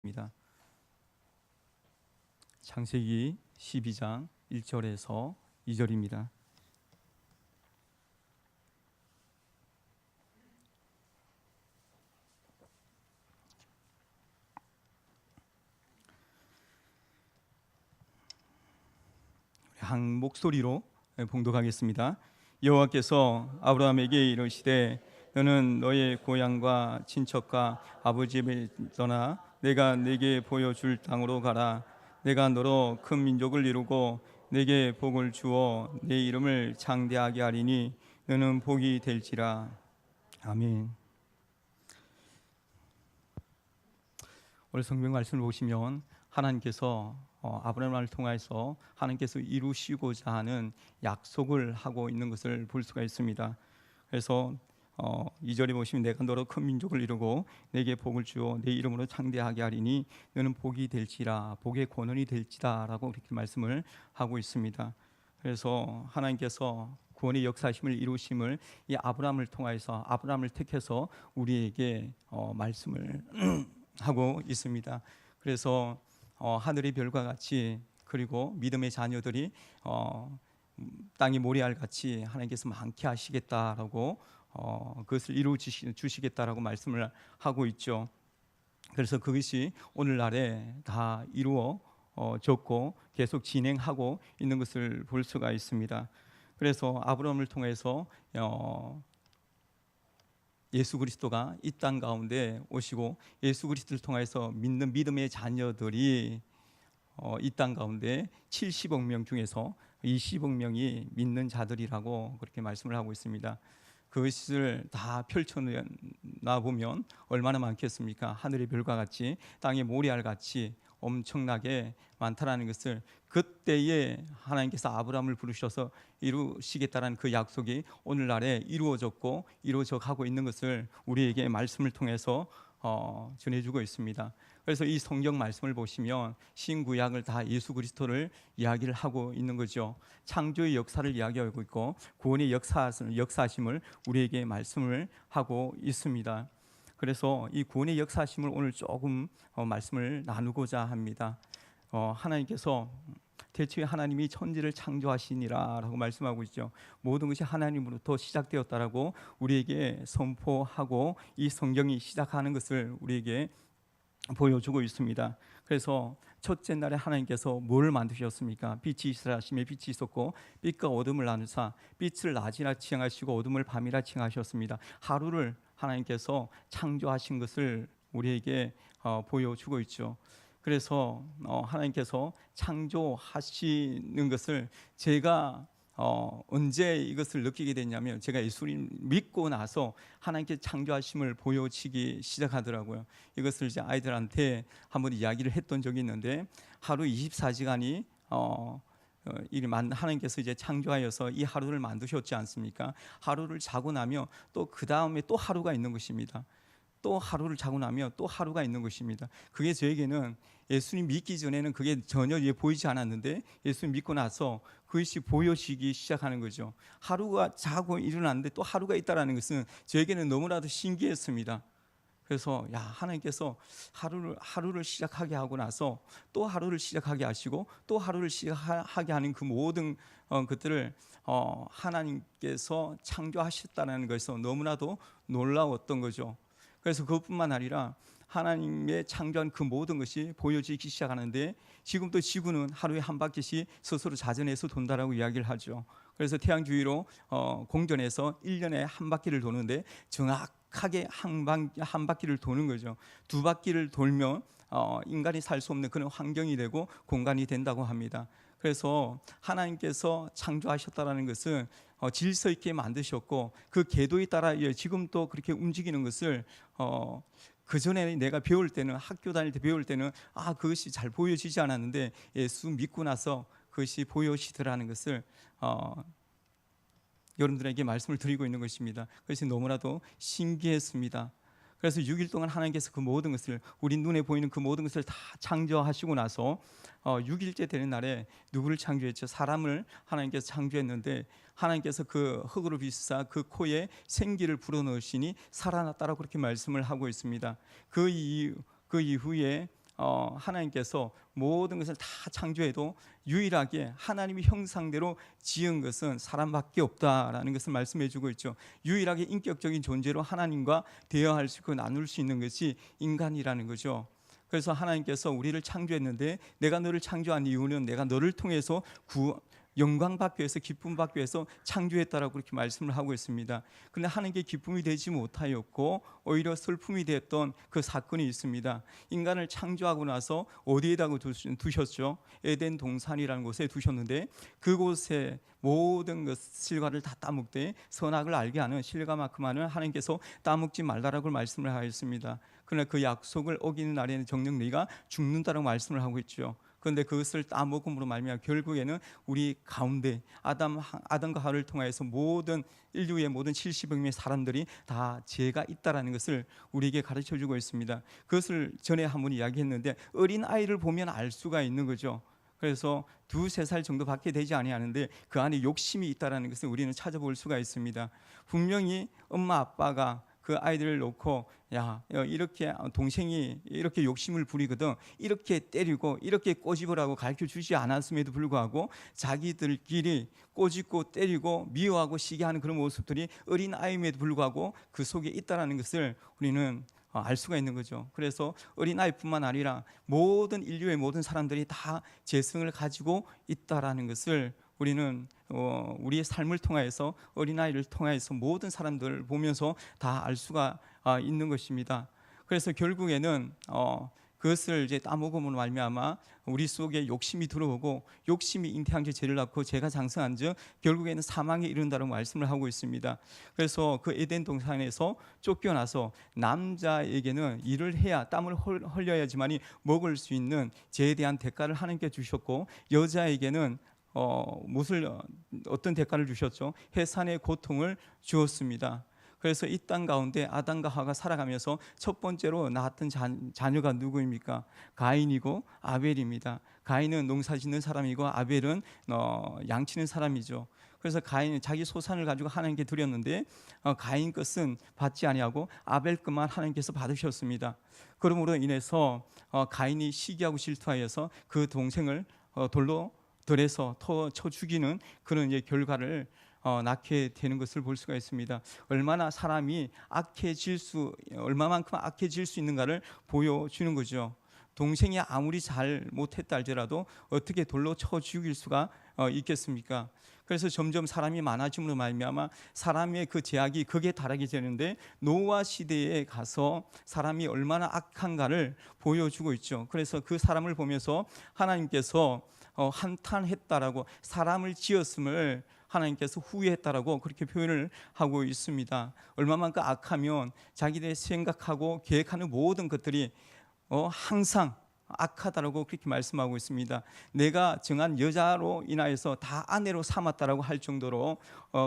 입니다. 창세기 12장 1절에서 2절입니다. 한 목소리로 봉독하겠습니다. 여호와께서 아브라함에게 이르시되 너는 너의 고향과 친척과 아버지 집을 떠나 내가 네게 보여줄 땅으로 가라. 내가 너로 큰 민족을 이루고 네게 복을 주어 네 이름을 장대하게 하리니 너는 복이 될지라. 아멘. 오늘 성경 말씀을 보시면 하나님께서 아브라함을 통해서 하나님께서 이루시고자 하는 약속을 하고 있는 것을 볼 수가 있습니다. 그래서 2절에 보시면 내가 너로 큰 민족을 이루고 내게 복을 주어 내 이름으로 창대하게 하리니 너는 복이 될지라, 복의 권원이 될지라 라고 이렇게 말씀을 하고 있습니다. 그래서 하나님께서 구원의 역사심을 이루심을 이 아브라함을 통해서, 아브라함을 택해서 우리에게 말씀을 하고 있습니다. 그래서 하늘의 별과 같이, 그리고 믿음의 자녀들이 땅이 모래알 같이 하나님께서 많게 하시겠다라고 그것을 이루어 주시겠다라고 말씀을 하고 있죠. 그래서 그것이 오늘날에 다 이루어졌고 계속 진행하고 있는 것을 볼 수가 있습니다. 그래서 아브라함을 통해서 예수 그리스도가 이 땅 가운데 오시고 예수 그리스도를 통해서 믿는 믿음의 자녀들이 이 땅 가운데 70억 명 중에서 20억 명이 믿는 자들이라고 그렇게 말씀을 하고 있습니다. 그것을 다 펼쳐나 보면 얼마나 많겠습니까? 하늘의 별과 같이, 땅의 모래알 같이 엄청나게 많다라는 것을, 그때에 하나님께서 아브라함을 부르셔서 이루시겠다라는 그 약속이 오늘날에 이루어졌고 이루어져 가고 있는 것을 우리에게 말씀을 통해서 전해주고 있습니다. 그래서 이 성경 말씀을 보시면 신구약을 다 예수 그리스도를 이야기를 하고 있는 거죠. 창조의 역사를 이야기하고 있고 구원의 역사심을 우리에게 말씀을 하고 있습니다. 그래서 이 구원의 역사심을 오늘 조금 말씀을 나누고자 합니다. 하나님께서 대초에 하나님이 천지를 창조하시니라 라고 말씀하고 있죠. 모든 것이 하나님으로부터 시작되었다라고 우리에게 선포하고 이 성경이 시작하는 것을 우리에게 보여주고 있습니다. 그래서 첫째 날에 하나님께서 뭘 만드셨습니까? 빛이 있으라 하시매 빛이 있었고 빛과 어둠을 나누사 빛을 낮이라 칭하시고 어둠을 밤이라 칭하셨습니다. 하루를 하나님께서 창조하신 것을 우리에게 보여주고 있죠. 그래서 하나님께서 창조하시는 것을 제가 언제 이것을 느끼게 됐냐면, 제가 예수님 믿고 나서 하나님께 창조하심을 보여지기 시작하더라고요. 이것을 이제 아이들한테 한번 이야기를 했던 적이 있는데, 하루 24시간이 하나님께서 이제 창조하여서 이 하루를 만드셨지 않습니까? 하루를 자고 나면 또 그 다음에 또 하루가 있는 것입니다. 또 하루를 자고 나면 또 하루가 있는 것입니다. 그게 저에게는 예수님 믿기 전에는 그게 전혀 보이지 않았는데, 예수님 믿고 나서 그것이 보여지기 시작하는 거죠. 하루가 자고 일어났는데 또 하루가 있다는 것은 저에게는 너무나도 신기했습니다. 그래서 하나님께서 하루를 시작하게 하고 나서 또 하루를 시작하게 하시고 또 하루를 시작하게 하는 그 모든 것들을 하나님께서 창조하셨다는 것에서 너무나도 놀라웠던 거죠. 그래서 그것뿐만 아니라 하나님의 창조한 그 모든 것이 보여지기 시작하는데, 지금도 지구는 하루에 한 바퀴씩 스스로 자전해서 돈다라고 이야기를 하죠. 그래서 태양 주위로 공전해서 1년에 한 바퀴를 도는데 정확하게 한 바퀴를 도는 거죠. 두 바퀴를 돌면 인간이 살 수 없는 그런 환경이 되고 공간이 된다고 합니다. 그래서 하나님께서 창조하셨다는 것은 질서 있게 만드셨고 그 궤도에 따라 지금도 그렇게 움직이는 것을 그 전에 내가 배울 때는, 학교 다닐 때 배울 때는 그것이 잘 보여지지 않았는데 예수 믿고 나서 그것이 보여지더라는 것을 여러분들에게 말씀을 드리고 있는 것입니다. 그것이 너무나도 신기했습니다. 그래서 6일 동안 하나님께서 그 모든 것을, 우리 눈에 보이는 그 모든 것을 다 창조하시고 나서 6일째 되는 날에 누구를 창조했죠? 사람을 하나님께서 창조했는데, 하나님께서 그 흙으로 비싸 그 코에 생기를 불어넣으시니 살아났다라고 그렇게 말씀을 하고 있습니다. 그 이후에 하나님께서 모든 것을 다 창조해도 유일하게 하나님의 형상대로 지은 것은 사람밖에 없다라는 것을 말씀해 주고 있죠. 유일하게 인격적인 존재로 하나님과 대화할 수 있고 나눌 수 있는 것이 인간이라는 거죠. 그래서 하나님께서 우리를 창조했는데 내가 너를 창조한 이유는 내가 너를 통해서 영광 받기 위해서, 기쁨 받기 위해서 창조했다라고 그렇게 말씀을 하고 있습니다. 그런데 하나님께 기쁨이 되지 못하였고 오히려 슬픔이 됐던 그 사건이 있습니다. 인간을 창조하고 나서 어디에다가 두셨죠? 에덴 동산이라는 곳에 두셨는데 그곳에 모든 것 실과를 다 따먹되 선악을 알게 하는 실과만큼만은 하나님께서 따먹지 말라라고 말씀을 하였습니다. 그러나 그 약속을 어기는 날에는 정녕 너희가 죽는다라고 말씀을 하고 있죠. 그런데 그것을 따먹음으로 말미암아 결국에는 우리 가운데 아담과 하와를 통하여서 모든 인류의 모든 70억 명의 사람들이 다 죄가 있다라는 것을 우리에게 가르쳐 주고 있습니다. 그것을 전에 한번 이야기했는데 어린 아이를 보면 알 수가 있는 거죠. 그래서 2-3살 정도밖에 되지 아니하는데 그 안에 욕심이 있다라는 것을 우리는 찾아볼 수가 있습니다. 분명히 엄마 아빠가 그 아이들을 놓고 야 이렇게 동생이 이렇게 욕심을 부리거든 이렇게 때리고 이렇게 꼬집으라고 가르쳐 주지 않았음에도 불구하고 자기들끼리 꼬집고 때리고 미워하고 시기하는 그런 모습들이 어린 아이임에도 불구하고 그 속에 있다라는 것을 우리는 알 수가 있는 거죠. 그래서 어린아이뿐만 아니라 모든 인류의 모든 사람들이 다 재성을 가지고 있다라는 것을 우리는 우리의 삶을 통하여서 어린아이를 통하여서 모든 사람들을 보면서 다 알 수가 있는 것입니다. 그래서 결국에는 그것을 이제 따먹음으로 말미암아 우리 속에 욕심이 들어오고 욕심이 잉태한즉 죄를 낳고 죄가 장성한즉 결국에는 사망에 이른다고 말씀을 하고 있습니다. 그래서 그 에덴 동산에서 쫓겨나서 남자에게는 일을 해야 땀을 흘려야지만이 먹을 수 있는 죄에 대한 대가를 하나님께 주셨고 여자에게는 어떤 대가를 주셨죠? 해산의 고통을 주었습니다. 그래서 이 땅 가운데 아담과 하와가 살아가면서 첫 번째로 낳았던 자녀가 누구입니까? 가인이고 아벨입니다. 가인은 농사 짓는 사람이고 아벨은 양치는 사람이죠. 그래서 가인은 자기 소산을 가지고 하나님께 드렸는데 가인 것은 받지 아니하고 아벨 것만 하나님께서 받으셨습니다. 그러므로 인해서 가인이 시기하고 질투하여서 그 동생을 돌로 들에서 쳐 죽이는 그런 결과를 낳게 되는 것을 볼 수가 있습니다. 얼마나 사람이 얼마만큼 악해질 수 있는가를 보여주는 거죠. 동생이 아무리 잘 못했다 할지라도 어떻게 돌로 쳐 죽일 수가 있겠습니까? 그래서 점점 사람이 많아짐으로 말미암아 사람의 그 제약이 극에 달하게 되는데 노아 시대에 가서 사람이 얼마나 악한가를 보여주고 있죠. 그래서 그 사람을 보면서 하나님께서 한탄했다라고 사람을 지었음을 하나님께서 후회했다라고 그렇게 표현을 하고 있습니다. 얼마만큼 악하면 자기들이 생각하고 계획하는 모든 것들이 항상 악하다라고 그렇게 말씀하고 있습니다. 내가 정한 여자로 인하여서 다 아내로 삼았다라고 할 정도로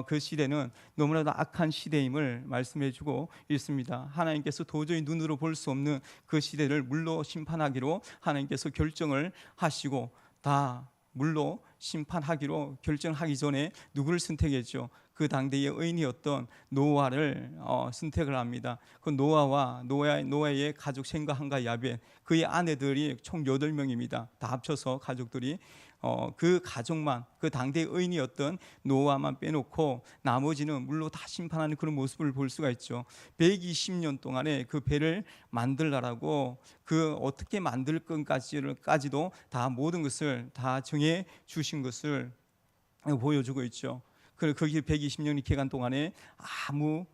그 시대는 너무나도 악한 시대임을 말씀해주고 있습니다. 하나님께서 도저히 눈으로 볼 수 없는 그 시대를 물로 심판하기로 하나님께서 결정을 하시고 다 물로 심판하기로 결정하기 전에 누구를 선택했죠? 그 당대의 의인이었던 노아를 선택을 합니다. 그 노아의 가족 셈과 함과 야벳 그의 아내들이 총 8명입니다. 다 합쳐서 가족들이 그 가족만 그 당대의 의인이었던 노아만 빼놓고 나머지는 물로 다 심판하는 그런 모습을 볼 수가 있죠. 120년 동안에 그 배를 만들라라고 그 어떻게 만들 것까지도 다 모든 것을 다 정해 주신 것을 보여주고 있죠. 거기 120년 기간 동안에 아무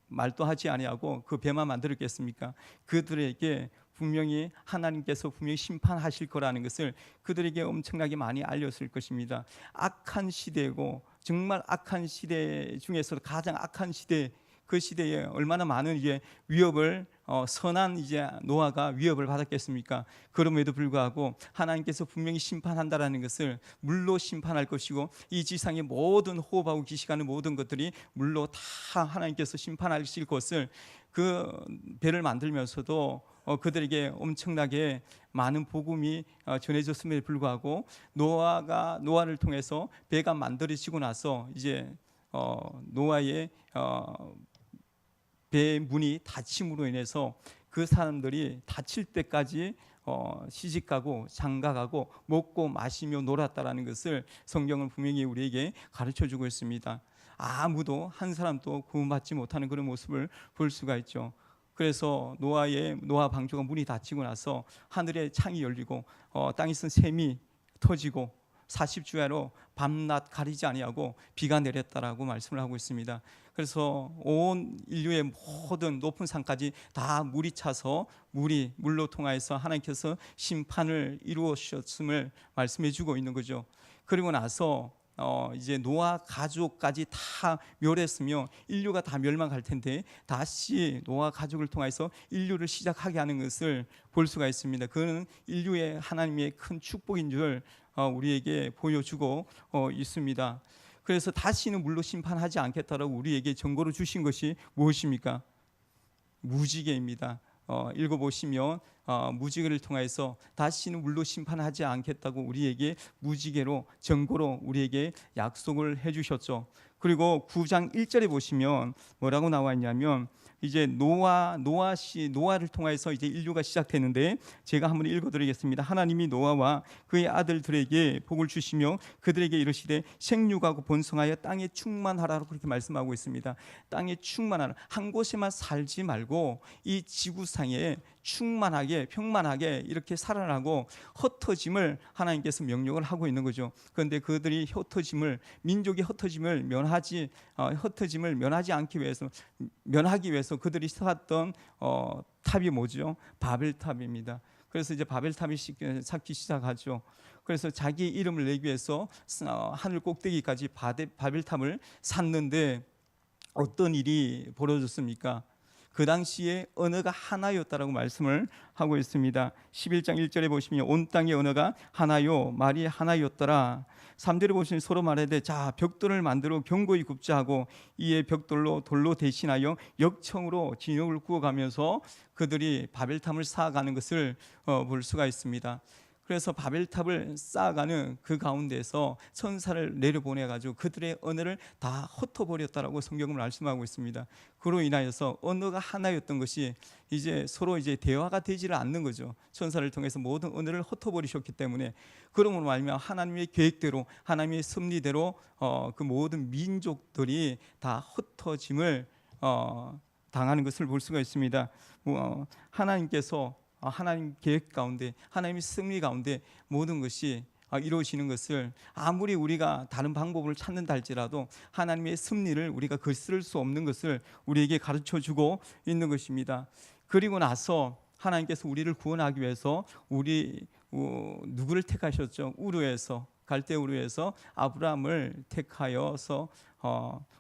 말도 하지 아니하고 그 배만 만들었겠습니까? 그들에게 분명히 하나님께서 분명히 심판하실 거라는 것을 그들에게 엄청나게 많이 알렸을 것입니다. 악한 시대고 정말 악한 시대 중에서도 가장 악한 시대, 그 시대에 얼마나 많은 위협을 선한 노아가 위협을 받았겠습니까? 그럼에도 불구하고 하나님께서 분명히 심판한다라는 것을 물로 심판할 것이고 이 지상의 모든 호흡하고 기식하는 모든 것들이 물로 다 하나님께서 심판하실 것을 그 배를 만들면서도 그들에게 엄청나게 많은 복음이 전해졌음에도 불구하고 노아를 통해서 배가 만들어지고 나서 이제 노아의 배 문이 닫힘으로 인해서 그 사람들이 다칠 때까지 시집가고 장가가고 먹고 마시며 놀았다라는 것을 성경은 분명히 우리에게 가르쳐주고 있습니다. 아무도 한 사람도 구원받지 못하는 그런 모습을 볼 수가 있죠. 그래서 노아 방주가 문이 닫히고 나서 하늘의 창이 열리고 땅에서 샘이 터지고 40주야로 밤낮 가리지 아니하고 비가 내렸다라고 말씀을 하고 있습니다. 그래서 온 인류의 모든 높은 산까지 다 물이 차서 물로 통하여서 하나님께서 심판을 이루셨음을 말씀해 주고 있는 거죠. 그리고 나서 이제 노아 가족까지 다 멸했으며 인류가 다 멸망할 텐데 다시 노아 가족을 통해서 인류를 시작하게 하는 것을 볼 수가 있습니다. 그는 인류의 하나님의 큰 축복인 줄 우리에게 보여주고 있습니다. 그래서 다시는 물로 심판하지 않겠다라고 우리에게 정보를 주신 것이 무엇입니까? 무지개입니다. 읽어보시면 무지개를 통해서 다시는 물로 심판하지 않겠다고 우리에게 무지개로 정보로 우리에게 약속을 해주셨죠. 그리고 9장 1절에 보시면 뭐라고 나와 있냐면 이제 노아를 통해서 이제 인류가 시작되는데 제가 한번 읽어드리겠습니다. 하나님이 노아와 그의 아들들에게 복을 주시며 그들에게 이르시되 생육하고 번성하여 땅에 충만하라고 그렇게 말씀하고 있습니다. 땅에 충만하라, 한 곳에만 살지 말고 이 지구상에 충만하게 평만하게 이렇게 살아나고 흩어짐을 하나님께서 명령을 하고 있는 거죠. 그런데 그들이 민족이 흩어짐을 면하지 않기 위해서 면하기 위해서 그들이 쌓았던 탑이 뭐죠? 바벨탑입니다. 그래서 이제 바벨탑이 쌓기 시작하죠. 그래서 자기 이름을 내기 위해서 하늘 꼭대기까지 바벨탑을 샀는데 어떤 일이 벌어졌습니까? 그 당시에 언어가 하나였다라고 말씀을 하고 있습니다. 11장 1절에 보시면 온 땅의 언어가 하나요 말이 하나였더라. 3절에 보시면 서로 말하되 자 벽돌을 만들어 견고히 굽자 하고 이에 벽돌로 돌로 대신하여 역청으로 진흙을 구워가면서 그들이 바벨탑을 쌓아가는 것을 볼 수가 있습니다. 그래서 바벨탑을 쌓아가는 그 가운데서 천사를 내려보내가지고 그들의 언어를 다 흩어버렸다라고 성경은 말씀하고 있습니다. 그로 인하여서 언어가 하나였던 것이 이제 서로 이제 대화가 되지를 않는 거죠. 천사를 통해서 모든 언어를 흩어버리셨기 때문에 그러므로 말미암아 하나님의 계획대로 하나님의 섭리대로 그 모든 민족들이 다 흩어짐을 당하는 것을 볼 수가 있습니다. 하나님께서 하나님 계획 가운데 하나님의 승리 가운데 모든 것이 이루어지는 것을 아무리 우리가 다른 방법을 찾는다 할지라도 하나님의 섭리를 우리가 거스를 수 없는 것을 우리에게 가르쳐주고 있는 것입니다. 그리고 나서 하나님께서 우리를 구원하기 위해서 누구를 택하셨죠? 갈대 우르에서 아브라함을 택하여서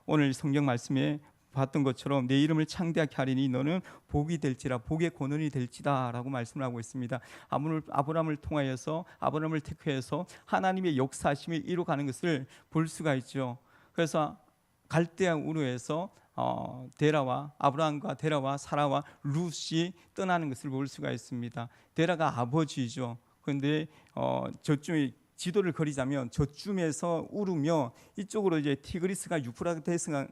오늘 성경 말씀에 봤던 것처럼 내 이름을 창대하게 하리니 너는 복이 될지라 복의 권원이 될지다 라고 말씀을 하고 있습니다. 아브라함을 통하여서 아브라함을 택해서 하나님의 역사심을 이루어가는 것을 볼 수가 있죠. 그래서 갈대아 우르에서 아브라함과 데라와 사라와 룻이 떠나는 것을 볼 수가 있습니다. 데라가 아버지죠. 그런데 저쪽에 지도를 그리자면 저쯤에서 우르며 이쪽으로 이제 티그리스가 유프라테스가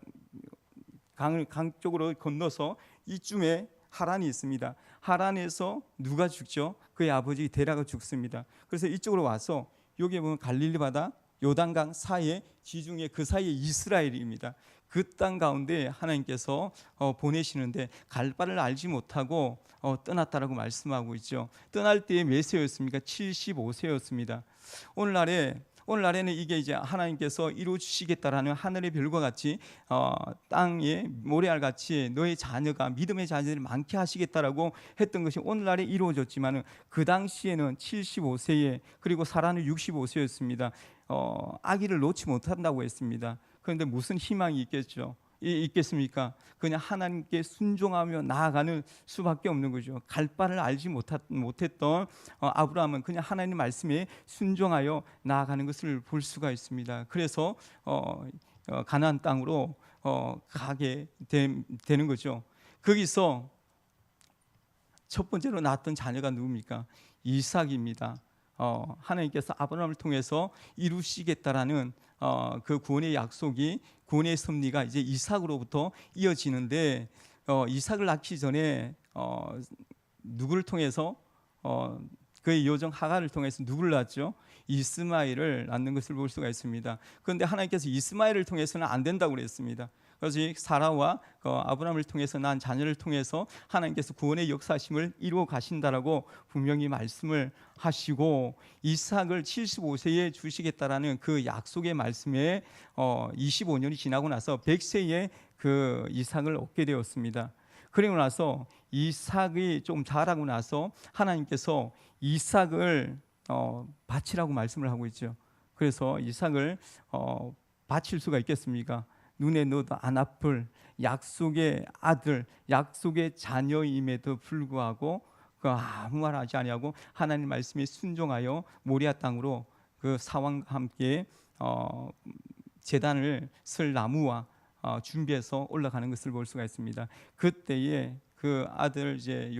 강 쪽으로 건너서 이쯤에 하란이 있습니다. 하란에서 누가 죽죠? 그의 아버지 데라가 죽습니다. 그래서 이쪽으로 와서 여기 보면 갈릴리 바다 요단강 사이에 지중해 그 사이에 이스라엘입니다. 그 땅 가운데 하나님께서 보내시는데 갈 바를 알지 못하고 떠났다라고 말씀하고 있죠. 떠날 때에 몇 세였습니까? 75세였습니다. 오늘날에는 이게 이제 하나님께서 이루어 주시겠다라는 하늘의 별과 같이 땅에 모래알 같이 너의 자녀가 믿음의 자녀들이 많게 하시겠다라고 했던 것이 오늘날에 이루어졌지만은 그 당시에는 75세에 그리고 사라는 65세였습니다. 아기를 놓지 못한다고 했습니다. 그런데 무슨 희망이 있겠습니까? 그냥 하나님께 순종하며 나아가는 수밖에 없는 거죠. 갈 바를 알지 못했던 아브라함은 그냥 하나님 말씀에 순종하여 나아가는 것을 볼 수가 있습니다. 그래서 가나안 땅으로 가게 되는 거죠. 거기서 첫 번째로 낳았던 자녀가 누굽니까? 이삭입니다. 하나님께서 아브라함을 통해서 이루시겠다라는 그 구원의 약속이 구원의 섭리가 이제 이삭으로부터 이어지는데 이삭을 낳기 전에 누구를 통해서 그의 요정 하갈을 통해서 누구를 낳았죠? 이스마엘을 낳는 것을 볼 수가 있습니다. 그런데 하나님께서 이스마엘을 통해서는 안 된다고 그랬습니다. 그래서 사라와 아브라함을 통해서 난 자녀를 통해서 하나님께서 구원의 역사심을 이루어 가신다라고 분명히 말씀을 하시고, 이삭을 75세에 주시겠다라는 그 약속의 말씀에 25년이 지나고 나서 100세에 그 이삭을 얻게 되었습니다. 그리고 나서 이삭이 좀 자라고 나서 하나님께서 이삭을 바치라고 말씀을 하고 있죠. 그래서 이삭을 바칠 수가 있겠습니까? 눈에 넣어도 안 아플 약속의 아들, 약속의 자녀임에도 불구하고 그 아무 말 하지 아니하고 하나님 말씀에 순종하여 모리아 땅으로 그 사왕과 함께 제단을 쓸 나무와 준비해서 올라가는 것을 볼 수가 있습니다. 그때에 그 아들 이제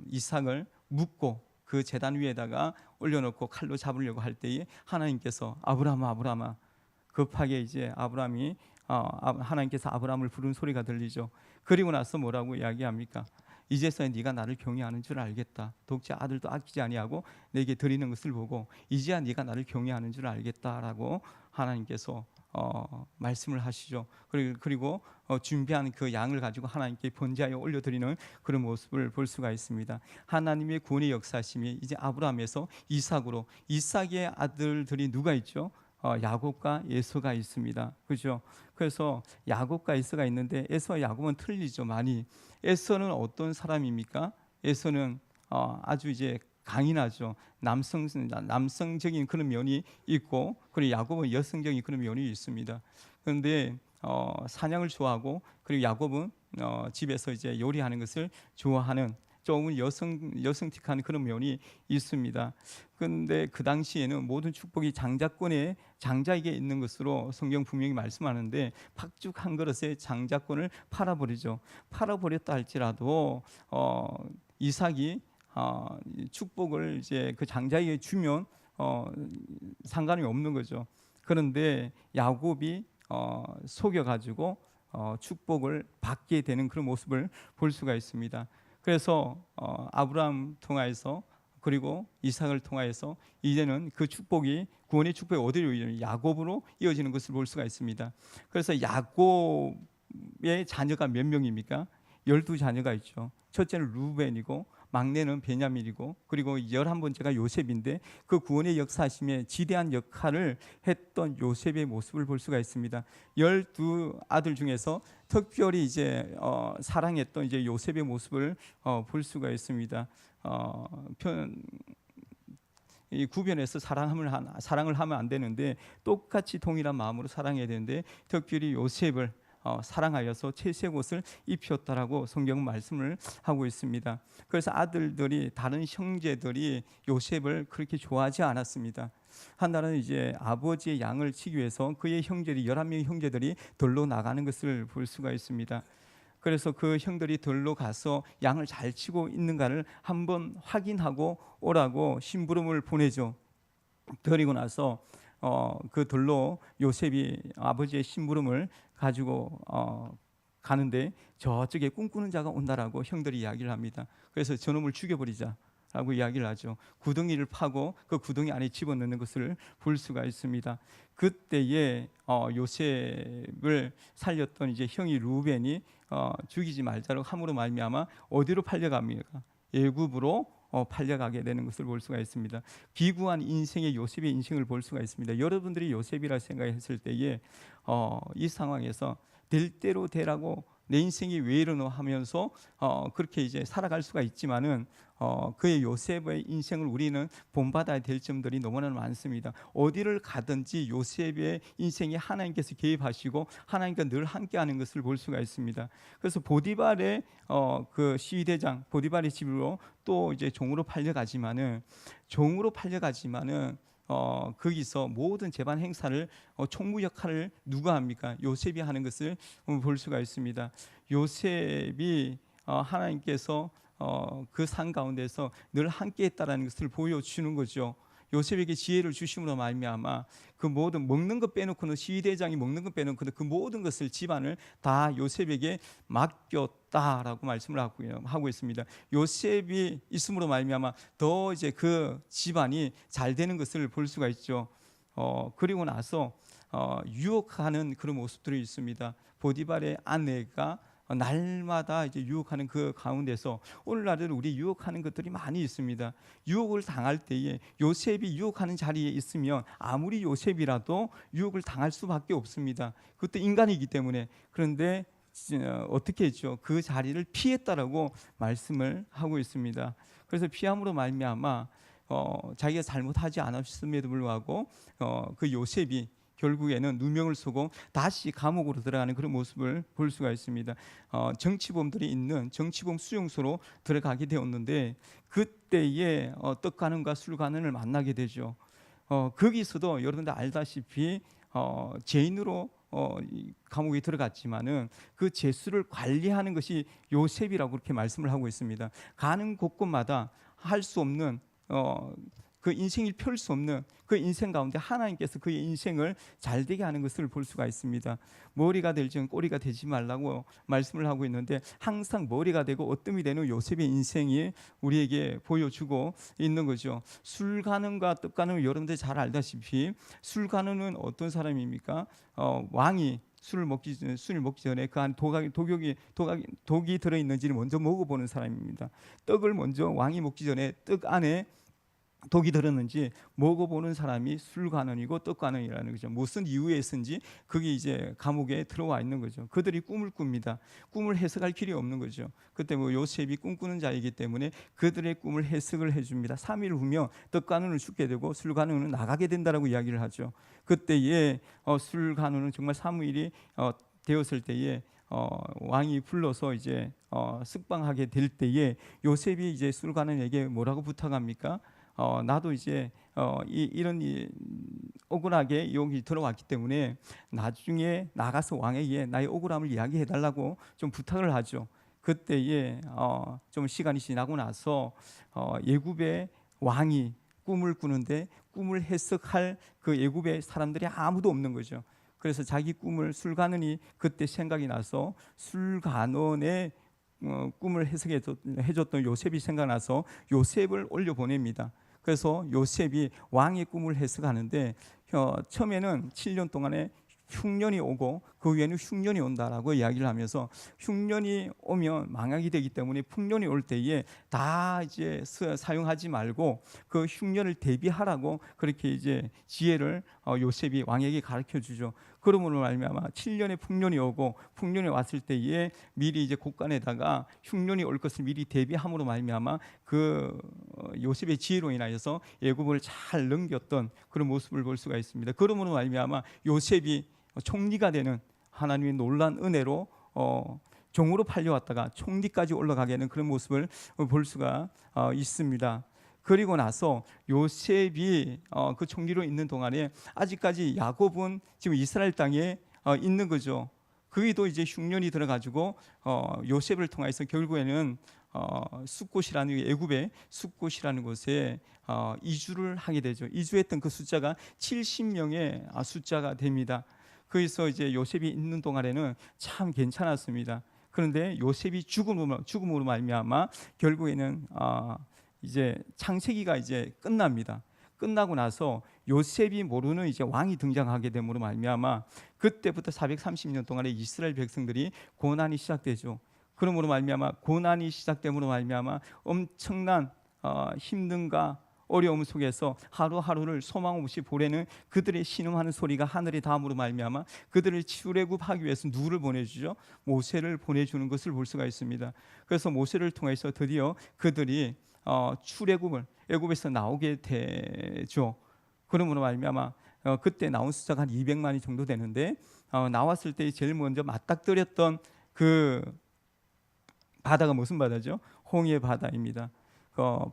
이삭을 묶고 그 제단 위에다가 올려놓고 칼로 잡으려고 할 때에 하나님께서 아브라함아 급하게 이제 아브라함이 하나님께서 아브라함을 부른 소리가 들리죠. 그리고 나서 뭐라고 이야기합니까? 이제서야 네가 나를 경외하는 줄 알겠다. 독자 아들도 아끼지 아니하고 내게 드리는 것을 보고 이제야 네가 나를 경외하는 줄 알겠다라고 하나님께서 말씀을 하시죠. 그리고 준비한 그 양을 가지고 하나님께 번제하여 올려드리는 그런 모습을 볼 수가 있습니다. 하나님의 구원의 역사심이 이제 아브라함에서 이삭으로, 이삭의 아들들이 누가 있죠? 야곱과 에서가 있습니다. 그죠? 그래서 야곱과 에서가 있는데 에서와 야곱은 틀리죠. 많이. 에서는 어떤 사람입니까? 에서는 아주 이제 강인하죠. 남성적인 그런 면이 있고, 그리고 야곱은 여성적인 그런 면이 있습니다. 그런데 사냥을 좋아하고, 그리고 야곱은 집에서 이제 요리하는 것을 좋아하는 조금 여성틱한 그런 면이 있습니다. 그런데 그 당시에는 모든 축복이 장자에게 있는 것으로 성경 분명히 말씀하는데, 팥죽 한 그릇에 장자권을 팔아버리죠. 팔아버렸다 할지라도 이삭이 축복을 이제 그 장자에게 주면 상관이 없는 거죠. 그런데 야곱이 속여가지고 축복을 받게 되는 그런 모습을 볼 수가 있습니다. 그래서 아브라함 통하여서 그리고 이삭을 통하여서 이제는 그 축복이, 구원의 축복이 어디로 이어지냐? 야곱으로 이어지는 것을 볼 수가 있습니다. 그래서 야곱의 자녀가 몇 명입니까? 12자녀가 있죠. 첫째는 루벤이고, 막내는 베냐민이고, 그리고 11번째가 요셉인데, 그 구원의 역사심에 지대한 역할을 했던 요셉의 모습을 볼 수가 있습니다. 12아들 중에서 특별히 이제 사랑했던 이제 요셉의 모습을 볼 수가 있습니다. 이 구별해서 사랑을 하면 안 되는데, 똑같이 동일한 마음으로 사랑해야 되는데, 특별히 요셉을 사랑하여서 채색 옷을 입혔다라고 성경은 말씀을 하고 있습니다. 그래서 아들들이, 다른 형제들이 요셉을 그렇게 좋아하지 않았습니다. 한 날은 이제 아버지의 양을 치기 위해서 그의 형제들이 11명의 형제들이 들로 나가는 것을 볼 수가 있습니다. 그래서 그 형들이 들로 가서 양을 잘 치고 있는가를 한번 확인하고 오라고 심부름을 보내죠. 그리고 나서 그 들로 요셉이 아버지의 심부름을 가지고 가는데, 저쪽에 꿈꾸는 자가 온다라고 형들이 이야기를 합니다. 그래서 저놈을 죽여버리자 라고 이야기를 하죠. 구덩이를 파고 그 구덩이 안에 집어넣는 것을 볼 수가 있습니다. 그때에 요셉을 살렸던 이제 형이 루벤이 죽이지 말자고 함으로 말미암아 어디로 팔려갑니까? 애굽으로 팔려가게 되는 것을 볼 수가 있습니다. 비구한 인생의 요셉의 인생을 볼 수가 있습니다. 여러분들이 요셉이라 생각했을 때에 이 상황에서 될 대로 되라고 내 인생이 왜 이러노 하면서 그렇게 이제 살아갈 수가 있지만은 그의 요셉의 인생을 우리는 본받아야 될 점들이 너무나 많습니다. 어디를 가든지 요셉의 인생에 하나님께서 개입하시고 하나님과 늘 함께하는 것을 볼 수가 있습니다. 그래서 보디발의 그 시위대장 보디발의 집으로 또 이제 종으로 팔려가지만은 거기서 모든 재반 행사를 총무 역할을 누가 합니까? 요셉이 하는 것을 볼 수가 있습니다. 요셉이 하나님께서 그 산 가운데서 늘 함께했다라는 것을 보여주는 거죠. 요셉에게 지혜를 주심으로 말미암아 그 모든 먹는 것 빼놓고는 시대장이 먹는 것 빼놓고는 그 모든 것을 집안을 다 요셉에게 맡겼다라고 말씀을 하고 있습니다. 요셉이 있음으로 말미암아 더 이제 그 집안이 잘 되는 것을 볼 수가 있죠. 그리고 나서 유혹하는 그런 모습들이 있습니다. 보디발의 아내가 날마다 이제 유혹하는 그 가운데서 오늘날은 우리 유혹하는 것들이 많이 있습니다. 유혹을 당할 때에 요셉이 유혹하는 자리에 있으면 아무리 요셉이라도 유혹을 당할 수밖에 없습니다. 그것도 인간이기 때문에. 그런데 어떻게 했죠? 그 자리를 피했다라고 말씀을 하고 있습니다. 그래서 피함으로 말미암아 자기가 잘못하지 않았음에도 불구하고 그 요셉이 결국에는 누명을 쓰고 다시 감옥으로 들어가는 그런 모습을 볼 수가 있습니다. 정치범들이 있는 정치범 수용소로 들어가게 되었는데 그때에 떡가는과 술가는을 만나게 되죠. 거기서도 여러분들 알다시피 죄인으로 감옥에 들어갔지만은 그 죄수를 관리하는 것이 요셉이라고 그렇게 말씀을 하고 있습니다. 가는 곳곳마다 할 수 없는 그 인생을 펼 수 없는 그 인생 가운데 하나님께서 그의 인생을 잘 되게 하는 것을 볼 수가 있습니다. 머리가 될지언 꼬리가 되지 말라고 말씀을 하고 있는데 항상 머리가 되고 어뜸이 되는 요셉의 인생이 우리에게 보여주고 있는 거죠. 술가는과 떡가는 여러분들 잘 알다시피 술가는은 어떤 사람입니까? 왕이 술을 먹기 전에 그 안 독이 들어 있는지를 먼저 먹어보는 사람입니다. 떡을 먼저 왕이 먹기 전에 떡 안에 독이 들었는지 먹어보는 사람이 술관원이고 떡관원이라는 거죠. 무슨 이유에 쓴지 그게 이제 감옥에 들어와 있는 거죠. 그들이 꿈을 꿉니다. 꿈을 해석할 길이 없는 거죠. 그때 요셉이 꿈꾸는 자이기 때문에 그들의 꿈을 해석을 해줍니다. 3일 후면 떡관원을 죽게 되고 술관원은 나가게 된다라고 이야기를 하죠. 그때에 술관원은 정말 3일이 되었을 때에 왕이 불러서 이제 석방하게 될 때에 요셉이 이제 술관원에게 뭐라고 부탁합니까? 나도 이제 이런 억울하게 여기 들어왔기 때문에 나중에 나가서 왕에게 나의 억울함을 이야기해 달라고 좀 부탁을 하죠. 그때에 좀 시간이 지나고 나서 애굽의 왕이 꿈을 꾸는데 꿈을 해석할 그 애굽의 사람들이 아무도 없는 거죠. 그래서 자기 꿈을 술관원이 그때 생각이 나서 술관원의 꿈을 해줬던 요셉이 생각나서 요셉을 올려보냅니다. 그래서 요셉이 왕의 꿈을 해석하는데 처음에는 7년 동안에 흉년이 오고 그 후에는 흉년이 온다라고 이야기를 하면서 흉년이 오면 망하게 되기 때문에 풍년이 올 때에 다 이제 사용하지 말고 그 흉년을 대비하라고 그렇게 이제 지혜를 요셉이 왕에게 가르쳐 주죠. 그러므로 말미암아 7년에 풍년이 오고 풍년이 왔을 때에 미리 이제 곳간에다가 흉년이 올 것을 미리 대비함으로 말미암아 그 요셉의 지혜로 인하여서 애굽을 잘 넘겼던 그런 모습을 볼 수가 있습니다. 그러므로 말미암아 요셉이 총리가 되는 하나님의 놀라운 은혜로 종으로 팔려왔다가 총리까지 올라가게 하는 그런 모습을 볼 수가 있습니다. 그리고 나서 요셉이 그 총리로 있는 동안에 아직까지 야곱은 지금 이스라엘 땅에 있는 거죠. 그기도 이제 흉년이 들어가지고 요셉을 통해서 결국에는 숫곳이라는 애굽의 숫곳이라는 곳에 이주를 하게 되죠. 이주했던 그 숫자가 70명의 숫자가 됩니다. 거기서 이제 요셉이 있는 동안에는 참 괜찮았습니다. 그런데 요셉이 죽음으로 말미암아 결국에는 이제 창세기가 이제 끝납니다. 끝나고 나서 요셉이 모르는 이제 왕이 등장하게 됨으로 말미암아 그때부터 430년 동안의 이스라엘 백성들이 고난이 시작되죠. 그러므로 말미암아 고난이 시작됨으로 말미암아 엄청난 힘든가 어려움 속에서 하루하루를 소망 없이 보내는 그들의 신음하는 소리가 하늘에 닿음으로 말미암아 그들을 출애굽하기 위해서 누구를 보내주죠? 모세를 보내주는 것을 볼 수가 있습니다. 그래서 모세를 통해서 드디어 그들이 출애굽을 애굽에서 나오게 되죠. 그러므로 말미암아 그때 나온 숫자가 한 200만이 정도 되는데 나왔을 때 제일 먼저 맞닥뜨렸던 그 바다가 무슨 바다죠? 홍해 바다입니다.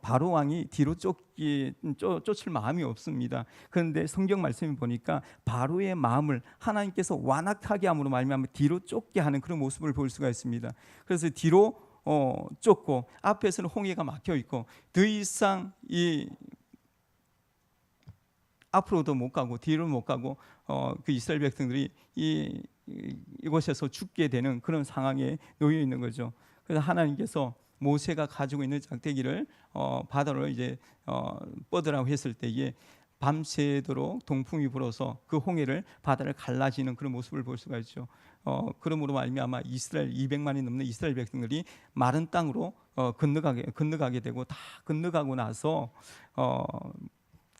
바로 왕이 뒤로 쫓을 마음이 없습니다. 그런데 성경 말씀을 보니까 바로의 마음을 하나님께서 완악하게 함으로 말미암아 뒤로 쫓게 하는 그런 모습을 볼 수가 있습니다. 그래서 뒤로 쫓고 앞에서는 홍해가 막혀 있고 더 이상 이 앞으로도 못 가고 뒤로 못 가고 그 이스라엘 백성들이 이곳에서 죽게 되는 그런 상황에 놓여 있는 거죠. 그래서 하나님께서 모세가 가지고 있는 작대기를 바다로 이제 뻗으라고 했을 때에 밤새도록 동풍이 불어서 그 홍해를 바다를 갈라지는 그런 모습을 볼 수가 있죠. 그러므로 말미암아 이스라엘 200만이 넘는 이스라엘 백성들이 마른 땅으로 건너가게 되고 다 건너가고 나서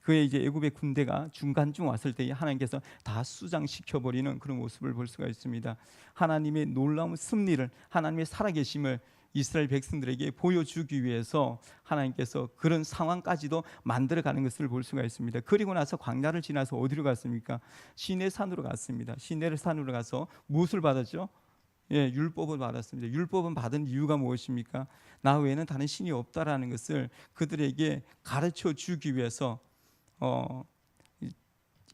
그의 이제 애굽의 군대가 중간쯤 왔을 때에 하나님께서 다 수장시켜 버리는 그런 모습을 볼 수가 있습니다. 하나님의 놀라운 승리를, 하나님의 살아계심을 이스라엘 백성들에게 보여주기 위해서 하나님께서 그런 상황까지도 만들어가는 것을 볼 수가 있습니다. 그리고 나서 광야를 지나서 어디로 갔습니까? 시내산으로 갔습니다. 시내산으로 가서 무엇을 받았죠? 예, 율법을 받았습니다. 율법은 받은 이유가 무엇입니까? 나 외에는 다른 신이 없다라는 것을 그들에게 가르쳐 주기 위해서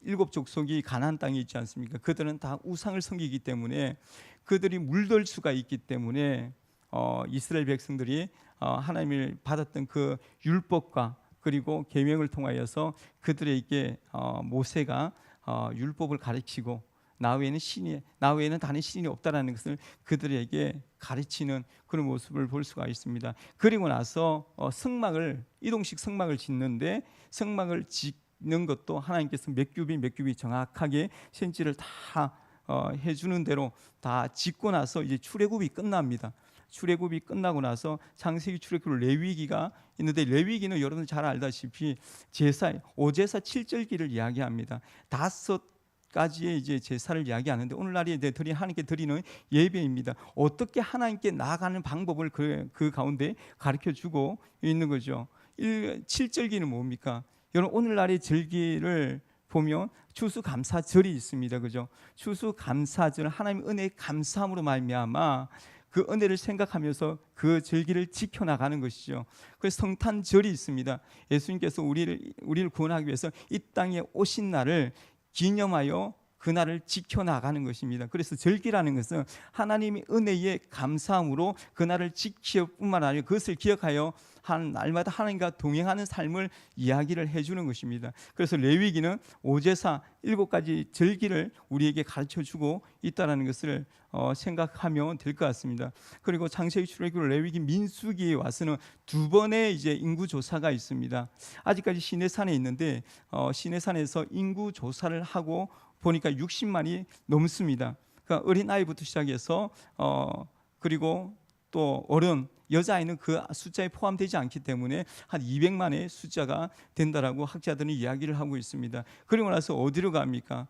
일곱 족속이 가나안 땅에 있지 않습니까? 그들은 다 우상을 섬기기 때문에 그들이 물들 수가 있기 때문에 이스라엘 백성들이 하나님을 받았던 그 율법과 그리고 계명을 통하여서 그들에게 모세가 율법을 가르치고 나 외에는 다른 신이 없다라는 것을 그들에게 가르치는 그런 모습을 볼 수가 있습니다. 그리고 나서 이동식 성막을 짓는데 성막을 짓는 것도 하나님께서 몇 규비 정확하게 센치를 다 해주는 대로 다 짓고 나서 이제 출애굽이 끝납니다. 출애굽이 끝나고 나서 창세기, 출애굽, 레위기가 있는데 레위기는 여러분 잘 알다시피 오제사 7절기를 이야기합니다. 5가지의 이제 제사를 이야기하는데 오늘날에 이제 하나님께 드리는 예배입니다. 어떻게 하나님께 나아가는 방법을 그 가운데 가르쳐 주고 있는 거죠. 7절기는 뭡니까? 여러분 오늘날의 절기를 보면 추수감사절이 있습니다. 그죠? 추수감사절, 하나님의 은혜에 감사함으로 말미암아 그 은혜를 생각하면서 그 절기를 지켜나가는 것이죠. 그래서 성탄절이 있습니다. 예수님께서 우리를 구원하기 위해서 이 땅에 오신 날을 기념하여 그 날을 지켜나가는 것입니다. 그래서 절기라는 것은 하나님의 은혜에 감사함으로 그 날을 지킬 뿐만 아니라 그것을 기억하여 날마다 하나님과 동행하는 삶을 이야기를 해주는 것입니다. 그래서 레위기는 오제사 7가지 절기를 우리에게 가르쳐주고 있다는 것을 생각하면 될 것 같습니다. 그리고 창세기, 출애굽, 레위기, 민수기에 와서는 2번의 이제 인구 조사가 있습니다. 아직까지 시내산에 있는데 시내산에서 인구 조사를 하고 보니까 60만이 넘습니다. 그러니까 어린 아이부터 시작해서 그리고 또 어른, 여자아이는 그 숫자에 포함되지 않기 때문에 한 200만의 숫자가 된다라고 학자들은 이야기를 하고 있습니다. 그리고 나서 어디로 갑니까?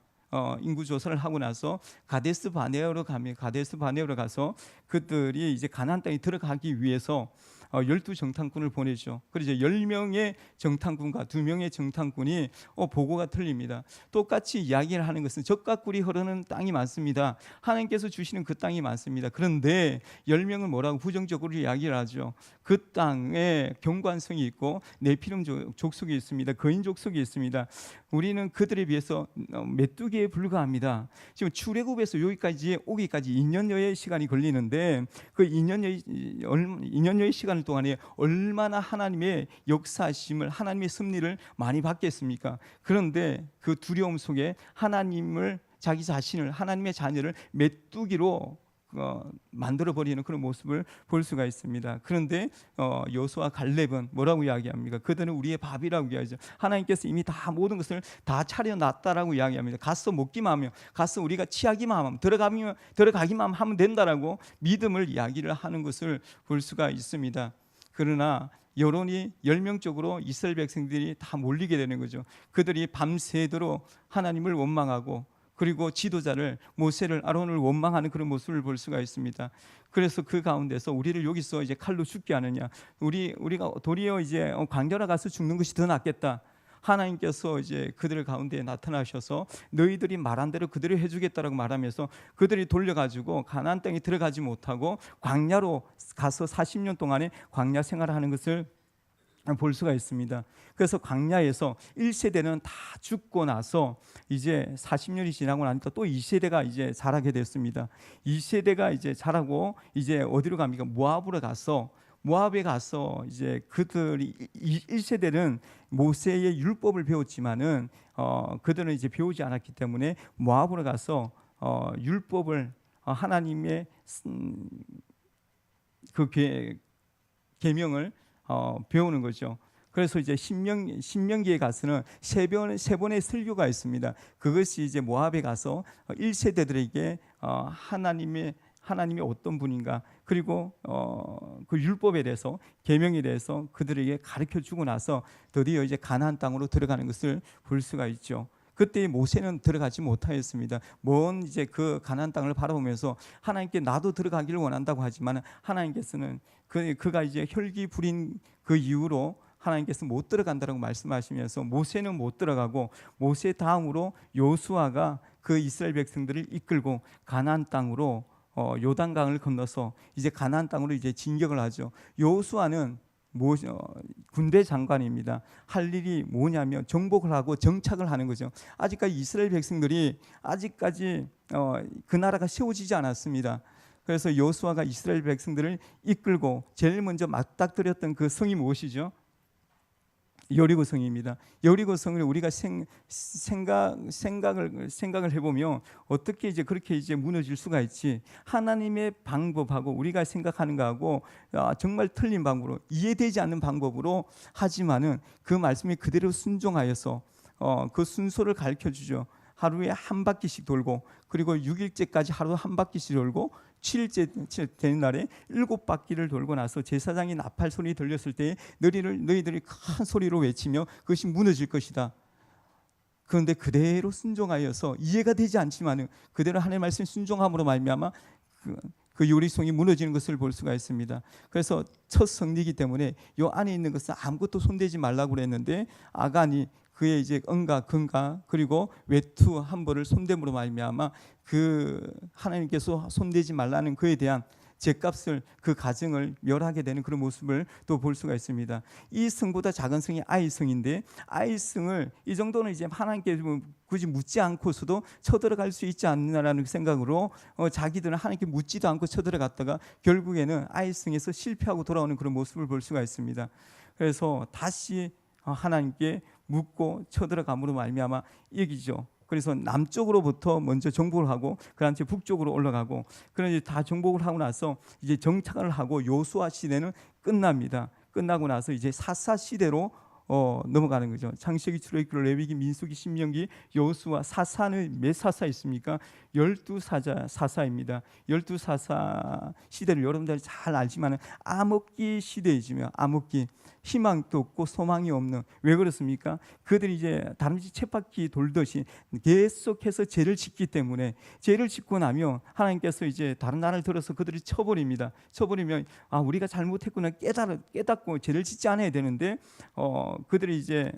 인구 조사를 하고 나서 가데스 바네아로 가면 가데스 바네아로 가서 그들이 이제 가나안 땅에 들어가기 위해서 12정탐꾼을 보내죠. 그래서 10명의 정탐꾼과 2명의 정탐꾼이 보고가 틀립니다. 똑같이 이야기를 하는 것은 젖과 꿀이 흐르는 땅이 많습니다. 하나님께서 주시는 그 땅이 많습니다. 그런데 10명은 뭐라고 부정적으로 이야기를 하죠. 그 땅에 경관성이 있고 네피림 족속이 있습니다. 거인 족속이 있습니다. 우리는 그들에 비해서 메뚜기에 불과합니다. 지금 출애굽에서 여기까지 오기까지 2년여의 시간이 걸리는데 그 2년여의 시간을 동안에 얼마나 하나님의 역사하심을, 하나님의 섭리를 많이 받겠습니까? 그런데 그 두려움 속에 자기 자신을, 하나님의 자녀를 메뚜기로 만들어버리는 그런 모습을 볼 수가 있습니다. 그런데 여호수아 갈렙은 뭐라고 이야기합니까? 그들은 우리의 밥이라고 이야기하죠. 하나님께서 이미 다 모든 것을 다 차려놨다라고 이야기합니다. 가서 먹기만 하면, 가서 우리가 취하기만 하면, 들어가기만 하면 된다라고 믿음을 이야기를 하는 것을 볼 수가 있습니다. 그러나 여론이 멸명적으로 이스라엘 백성들이 다 몰리게 되는 거죠. 그들이 밤새도록 하나님을 원망하고 그리고 지도자를, 모세를, 아론을 원망하는 그런 모습을 볼 수가 있습니다. 그래서 그 가운데서 우리를 여기서 이제 칼로 죽게 하느냐, 우리가 도리어 이제 광야로 가서 죽는 것이 더 낫겠다. 하나님께서 이제 그들 가운데 나타나셔서 너희들이 말한 대로 그들을 해주겠다라고 말하면서 그들이 돌려가지고 가나안 땅에 들어가지 못하고 광야로 가서 40년 동안에 광야 생활을 하는 것을 볼 수가 있습니다. 그래서 광야에서 1세대는 다 죽고 나서 이제 40년이 지나고 나니까 또 2세대가 이제 자라게 됐습니다. 2세대가 이제 자라고 이제 어디로 갑니까? 모압으로 가서 모압에 가서 이제 그들이 1세대는 모세의 율법을 배웠지만은 그들은 이제 배우지 않았기 때문에 모압으로 가서 율법을 하나님의 그 계명을 배우는 거죠. 그래서 이제 신명기에 가서는 세 번의 설교가 있습니다. 그것이 이제 모압에 가서 1세대들에게 하나님이 어떤 분인가, 그리고 그 율법에 대해서, 계명에 대해서 그들에게 가르쳐 주고 나서 드디어 이제 가나안 땅으로 들어가는 것을 볼 수가 있죠. 그때 모세는 들어가지 못하였습니다. 먼 이제 그 가나안 땅을 바라보면서 하나님께 나도 들어가기를 원한다고 하지만 하나님께서는 그가 이제 혈기 부린 그 이후로 하나님께서 못 들어간다라고 말씀하시면서 모세는 못 들어가고, 모세 다음으로 요수아가 그 이스라엘 백성들을 이끌고 가나안 땅으로 요단강을 건너서 이제 가나안 땅으로 이제 진격을 하죠. 요수아는 군대 장관입니다. 할 일이 뭐냐면 정복을 하고 정착을 하는 거죠. 아직까지 이스라엘 백성들이 아직까지 그 나라가 세워지지 않았습니다. 그래서 요수아가 이스라엘 백성들을 이끌고 제일 먼저 맞닥뜨렸던 그 성이 무엇이죠? 여리고 성입니다. 여리고 성을 우리가 생각을 해보면 어떻게 이제 그렇게 이제 무너질 수가 있지? 하나님의 방법하고 우리가 생각하는 거하고 정말 틀린 방법으로, 이해되지 않는 방법으로 하지만은 그 말씀이 그대로 순종하여서 그 순서를 가르쳐 주죠. 하루에 한 바퀴씩 돌고, 그리고 6일째까지 하루 한 바퀴씩 돌고, 7일째 되는 날에 7바퀴를 돌고 나서 제사장이 나팔 소리 들렸을 때 너희들이 큰 소리로 외치며 그것이 무너질 것이다. 그런데 그대로 순종하여서, 이해가 되지 않지만 그대로 하나님의 말씀 순종함으로 말미암아 그 요리송이 무너지는 것을 볼 수가 있습니다. 그래서 첫 성리이기 때문에 요 안에 있는 것은 아무것도 손대지 말라고 그랬는데 아간이 그의 이제 은과 금과 그리고 외투 한 벌을 손됨으로 말미암아 그 하나님께서 손대지 말라는 그에 대한 죗값을, 그 가정을 멸하게 되는 그런 모습을 또 볼 수가 있습니다. 이 성보다 작은 성이 아이성인데, 아이성을 이 정도는 이제 하나님께 굳이 묻지 않고서도 쳐들어갈 수 있지 않느냐라는 생각으로 자기들은 하나님께 묻지도 않고 쳐들어갔다가 결국에는 아이성에서 실패하고 돌아오는 그런 모습을 볼 수가 있습니다. 그래서 다시 하나님께 묻고 쳐들어감으로 말미암아 이기죠. 그래서 남쪽으로부터 먼저 정복을 하고 그다음에 북쪽으로 올라가고, 그런데 다 정복을 하고 나서 이제 정착을 하고 요수아 시대는 끝납니다. 끝나고 나서 이제 사사 시대로 넘어가는 거죠. 창세기, 출애굽기, 레위기, 민수기, 신명기, 여호수아, 사사는 몇 사사 있습니까? 12사사입니다. 12사사 시대를 여러분들이 잘 알지만 암흑기 시대이지만, 암흑기, 희망도 없고 소망이 없는, 왜 그렇습니까? 그들이 이제 다람쥐 쳇바퀴 돌듯이 계속해서 죄를 짓기 때문에, 죄를 짓고 나면 하나님께서 이제 다른 나라를 들어서 그들을 쳐버립니다. 쳐버리면 우리가 잘못했구나 깨닫고 죄를 짓지 않아야 되는데 그들이 이제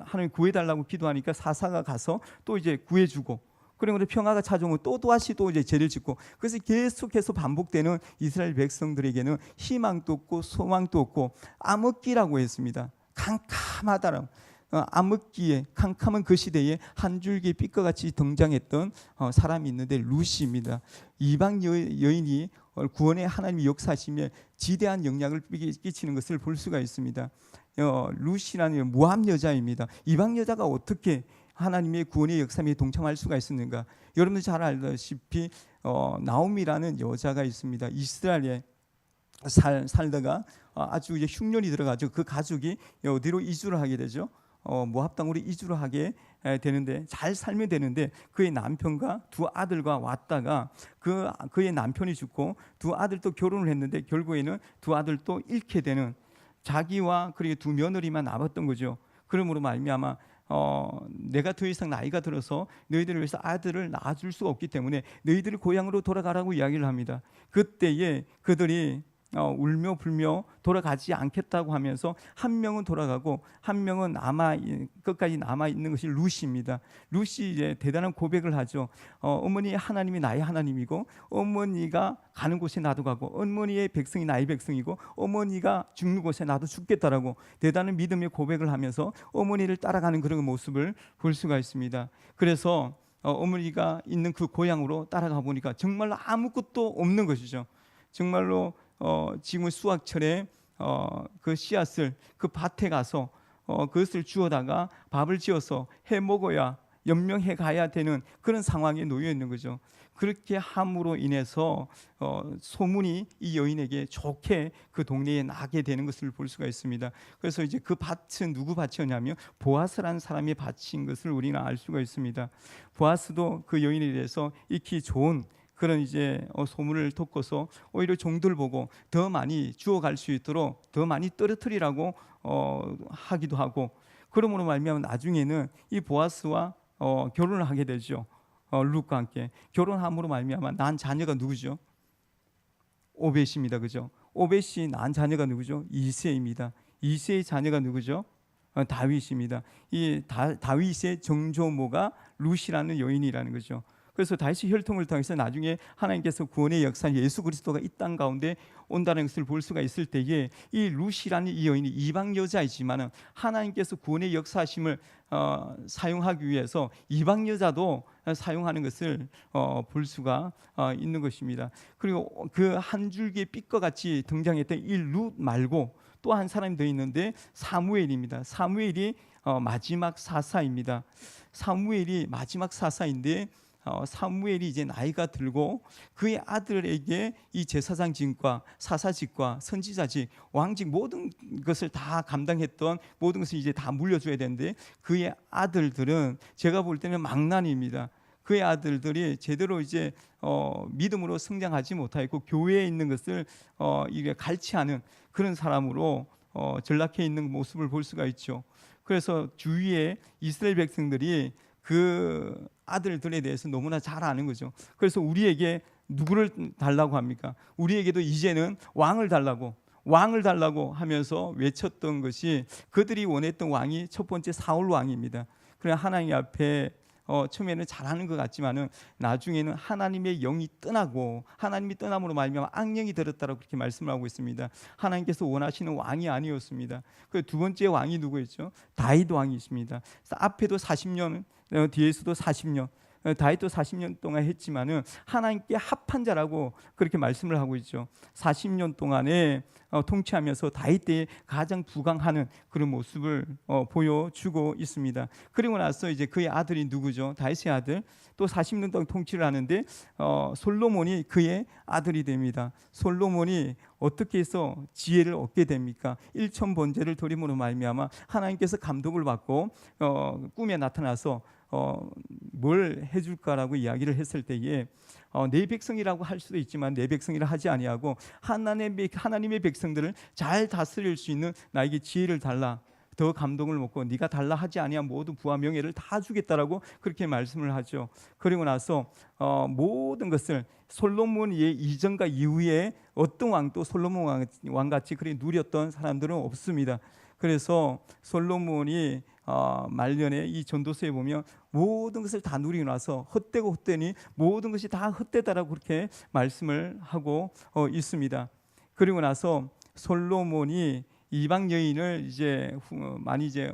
하나님 구해달라고 기도하니까 사사가 가서 또 이제 구해주고, 그리고 평화가 찾아오면 또 다시 또 이제 죄를 짓고, 그래서 계속해서 반복되는 이스라엘 백성들에게는 희망도 없고 소망도 없고 암흑기라고 했습니다. 캄캄하다라고. 암흑기에, 캄캄한 그 시대에 한 줄기 빛과같이 등장했던 사람이 있는데 루시입니다. 이방 여인이 구원의 하나님이 역사하시며 지대한 영향을 끼치는 것을 볼 수가 있습니다. 루시라는 모함 여자입니다. 이방 여자가 어떻게 하나님의 구원의 역사에 동참할 수가 있었는가? 여러분들 잘 알다시피 나오미라는 여자가 있습니다. 이스라엘에 살다가 아주 이제 흉년이 들어가죠. 그 가족이 어디로 이주를 하게 되죠? 모압 땅으로 이주를 하게 되는데, 잘 살면 되는데 그의 남편과 두 아들과 왔다가 그의 남편이 죽고 두 아들도 결혼을 했는데 결국에는 두 아들도 잃게 되는, 자기와 그리고 두 며느리만 남았던 거죠. 그러므로 말미암아 내가 더 이상 나이가 들어서 너희들을 위해서 아들을 낳아줄 수가 없기 때문에 너희들이 고향으로 돌아가라고 이야기를 합니다. 그때에 그들이 울며 불며 돌아가지 않겠다고 하면서 한 명은 돌아가고 한 명은 끝까지 남아 있는 것이 루시입니다. 루시 이제 대단한 고백을 하죠. 어머니 하나님이 나의 하나님이고 어머니가 가는 곳에 나도 가고 어머니의 백성이 나의 백성이고 어머니가 죽는 곳에 나도 죽겠다라고 대단한 믿음의 고백을 하면서 어머니를 따라가는 그런 모습을 볼 수가 있습니다. 그래서 어머니가 있는 그 고향으로 따라가 보니까 정말로 아무것도 없는 것이죠. 정말로 지금 수확철에 그 씨앗을 그 밭에 가서 그것을 주워다가 밥을 지어서 해 먹어야 연명해 가야 되는 그런 상황에 놓여 있는 거죠. 그렇게 함으로 인해서 소문이 이 여인에게 좋게 그 동네에 나게 되는 것을 볼 수가 있습니다. 그래서 이제 그 밭은 누구 밭이었냐면 보아스라는 사람이 밭인 것을 우리는 알 수가 있습니다. 보아스도 그 여인에 대해서 익히 좋은 그런 이제 소문을 듣고서 오히려 종들 보고 더 많이 주워갈 수 있도록 더 많이 떨어뜨리라고 하기도 하고, 그러므로 말미암아 나중에는 이 보아스와 결혼을 하게 되죠. 룻과 함께 결혼함으로 말미암아 난 자녀가 누구죠? 오벳입니다. 그죠? 오벳이 난 자녀가 누구죠? 이새입니다. 이새의 자녀가 누구죠? 다윗입니다. 이 다윗의 정조모가 룻이라는 여인이라는 거죠. 그래서 다윗의 혈통을 통해서 나중에 하나님께서 구원의 역사 예수 그리스도가 이 땅 가운데 온다는 것을 볼 수가 있을 때에 이 룻이라는 이 여인이 이방 여자이지만은 하나님께서 구원의 역사심을 사용하기 위해서 이방 여자도 사용하는 것을 볼 수가 있는 것입니다. 그리고 그 한 줄기의 빛과 같이 등장했던 이 룻 말고 또 한 사람이 더 있는데 사무엘입니다. 사무엘이 마지막 사사입니다. 사무엘이 마지막 사사인데 사무엘이 이제 나이가 들고 그의 아들에게 이 제사장직과 사사직과 선지자직, 왕직 모든 것을 다 감당했던 모든 것을 이제 다 물려줘야 되는데 그의 아들들은 제가 볼 때는 망난입니다. 그의 아들들이 제대로 이제 믿음으로 성장하지 못하고 교회에 있는 것을 이게 갈취하는 그런 사람으로 전락해 있는 모습을 볼 수가 있죠. 그래서 주위에 이스라엘 백성들이 그 아들들에 대해서 너무나 잘 아는 거죠. 그래서 우리에게 누구를 달라고 합니까? 우리에게도 이제는 왕을 달라고 하면서 외쳤던 것이, 그들이 원했던 왕이 첫 번째 사울 왕입니다. 그래 하나님 앞에 처음에는 잘하는 것 같지만은 나중에는 하나님의 영이 떠나고 하나님이 떠남으로 말미암아 악령이 들었다라고 그렇게 말씀을 하고 있습니다. 하나님께서 원하시는 왕이 아니었습니다. 그 두 번째 왕이 누구였죠? 다윗 왕이십니다. 앞에도 40년, 뒤에서도 40년, 다윗도 40년 동안 했지만은 하나님께 합한 자라고 그렇게 말씀을 하고 있죠. 40년 동안에 통치하면서 다윗 때에 가장 부강하는 그런 모습을 보여주고 있습니다. 그리고 나서 이제 그의 아들이 누구죠? 다윗의 아들, 또 40년 동안 통치를 하는데 솔로몬이 그의 아들이 됩니다. 솔로몬이 어떻게 해서 지혜를 얻게 됩니까? 일천번제를 드림으로 말미암아 하나님께서 감동을 받고 꿈에 나타나서 뭘 해줄까라고 이야기를 했을 때에 내 백성이라고 할 수도 있지만 내 백성이라 하지 아니하고 하나님의 백성들을 잘 다스릴 수 있는 나에게 지혜를 달라, 더 감동을 먹고 네가 달라 하지 아니한 모든 부와 명예를 다 주겠다라고 그렇게 말씀을 하죠. 그리고 나서 모든 것을 솔로몬의 이전과 이후에 어떤 왕도 솔로몬 왕같이 그렇게 누렸던 사람들은 없습니다. 그래서 솔로몬이 말년에 이 전도서에 보면 모든 것을 다 누리고 나서 헛되고 헛되니 모든 것이 다 헛되다라고 그렇게 말씀을 하고 있습니다. 그리고 나서 솔로몬이 이방 여인을 이제 많이 이제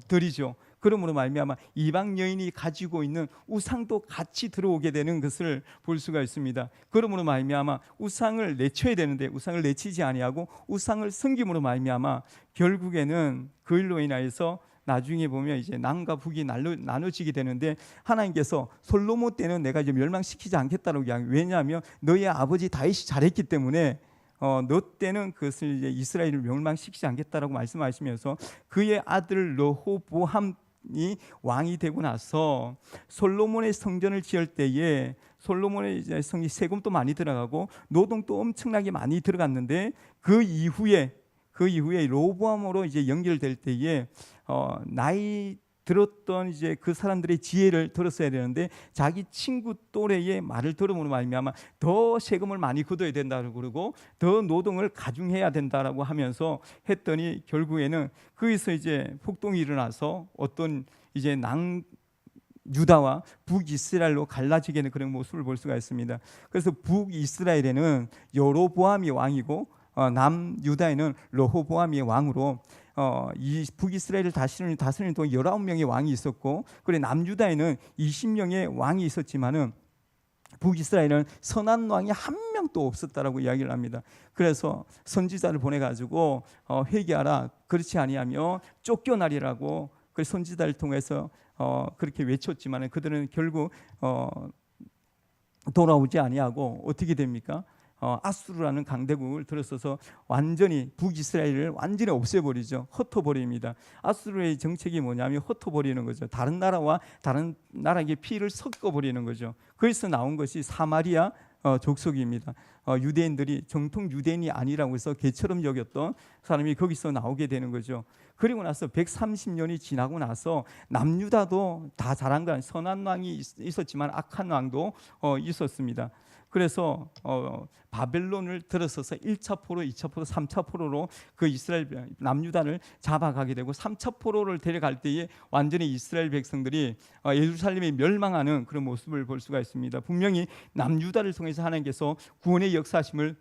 드리죠. 그러므로 말미암아 이방 여인이 가지고 있는 우상도 같이 들어오게 되는 것을 볼 수가 있습니다. 그러므로 말미암아 우상을 내쳐야 되는데 우상을 내치지 아니하고 우상을 섬김으로 말미암아 결국에는 그 일로 인하여서 나중에 보면 이제 남과 북이 나눠지게 되는데 하나님께서 솔로몬 때는 내가 이제 멸망시키지 않겠다라고 이야기. 왜냐하면 너의 아버지 다윗이 잘했기 때문에 너 때는 그것을 이제 이스라엘을 멸망시키지 않겠다라고 말씀하시면서 그의 아들 르호보암이 왕이 되고 나서 솔로몬의 성전을 지을 때에 솔로몬의 이제 성이 세금도 많이 들어가고 노동도 엄청나게 많이 들어갔는데 그 이후에 로보암으로 이제 연결될 때에 나이 들었던 이제 그 사람들의 지혜를 들었어야 되는데 자기 친구 또래의 말을 들음으로 말미암아 더 세금을 많이 걷어야 된다고 그러고 더 노동을 가중해야 된다라고 하면서 했더니 결국에는 거기서 이제 폭동이 일어나서 어떤 이제 유다와 북이스라엘로 갈라지게 되는 그런 모습을 볼 수가 있습니다. 그래서 북이스라엘에는 여로보암이 왕이고 남유다에는 르호보암이 왕으로 이 북이스라엘을 다스리는 동안 19명의 왕이 있었고, 그리고 남유다에는 20명의 왕이 있었지만은 북이스라엘은 선한 왕이 한 명도 없었다라고 이야기를 합니다. 그래서 선지자를 보내가지고 회개하라, 그렇지 아니하면 쫓겨나리라고 그 선지자를 통해서 그렇게 외쳤지만 그들은 결국 돌아오지 아니하고 어떻게 됩니까? 아수르라는 강대국을 들어서서 완전히 북이스라엘을 완전히 없애버리죠. 흩어버립니다. 아수르의 정책이 뭐냐면 흩어버리는 거죠. 다른 나라와 다른 나라에게 피를 섞어버리는 거죠. 거기서 나온 것이 사마리아 족속입니다. 유대인들이 정통 유대인이 아니라고 해서 개처럼 여겼던 사람이 거기서 나오게 되는 거죠. 그리고 나서 130년이 지나고 나서 남유다도 다 잘한 건 선한 왕이 있었지만 악한 왕도 있었습니다. 그래서 바벨론을 들어서서 1차 포로, 2차 포로, 3차 포로로 그 이스라엘 남유다를 잡아가게 되고 3차 포로를 데려갈 때에 완전히 이스라엘 백성들이 예루살렘이 멸망하는 그런 모습을 볼 수가 있습니다. 분명히 남유다를 통해서 하나님께서 구원의 역사심을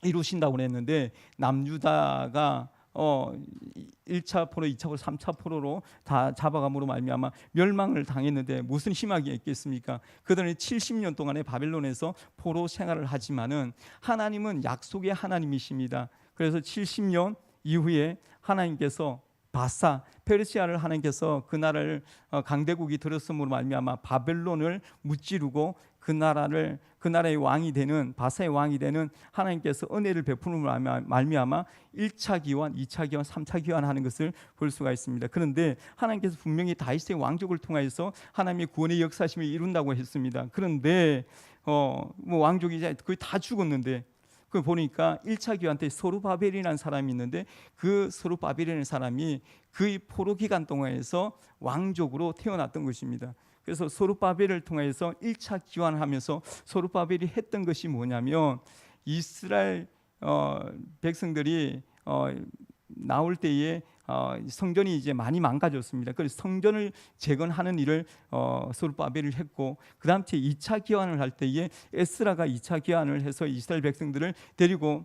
이루신다고 했는데 남유다가 1차 포로, 2차 포로, 3차 포로로 다 잡아감으로 말미암아 멸망을 당했는데 무슨 희망이 있겠습니까? 그들은 70년 동안의 바벨론에서 포로 생활을 하지만은 하나님은 약속의 하나님이십니다. 그래서 70년 이후에 하나님께서 바사 페르시아를 하나님께서 그 나라를 강대국이 들었음으로 말미암아 바벨론을 무찌르고 그 나라의 왕이 되는 바사의 왕이 되는 하나님께서 은혜를 베푸는 말미암아 1차 기환, 2차 기환, 3차 기환하는 것을 볼 수가 있습니다. 그런데 하나님께서 분명히 다윗의 왕족을 통해서 하나님의 구원의 역사심을 이룬다고 했습니다. 그런데 뭐 왕족이 이제 거의 다 죽었는데 그 보니까 1차 기환 때 소르바벨이라는 사람이 있는데 그 소르바벨이라는 사람이 그의 포로 기간 동안에서 왕족으로 태어났던 것입니다. 그래서 소르바벨을 통해서 1차 기환하면서 소르바벨이 했던 것이 뭐냐면 이스라엘 백성들이 나올 때에 성전이 이제 많이 망가졌습니다. 그래서 성전을 재건하는 일을 소르바벨을 했고 그 다음 때 2차 기환을 할 때에 에스라가 2차 기환을 해서 이스라엘 백성들을 데리고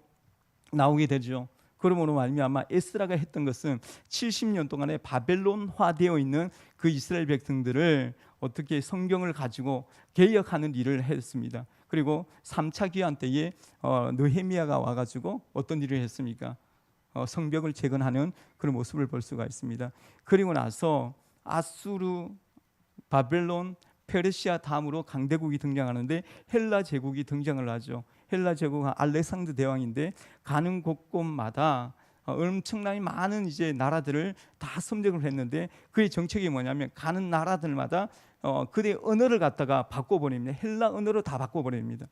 나오게 되죠. 그러므로 말미암아 에스라가 했던 것은 70년 동안에 바벨론화되어 있는 그 이스라엘 백성들을 어떻게 성경을 가지고 개혁하는 일을 했습니다. 그리고 3차 기환 때에 느헤미야가 와가지고 어떤 일을 했습니까? 성벽을 재건하는 그런 모습을 볼 수가 있습니다. 그리고 나서 아수르, 바벨론, 페르시아 다음으로 강대국이 등장하는데 헬라 제국이 등장을 하죠. 헬라 제국은 알렉산드 대왕인데 가는 곳곳마다 엄청나게 많은 이제 나라들을 다 점령을 했는데 그의 정책이 뭐냐면 가는 나라들마다 그들의 언어를 갖다가 바꿔버립니다. 헬라 언어로 다 바꿔버립니다.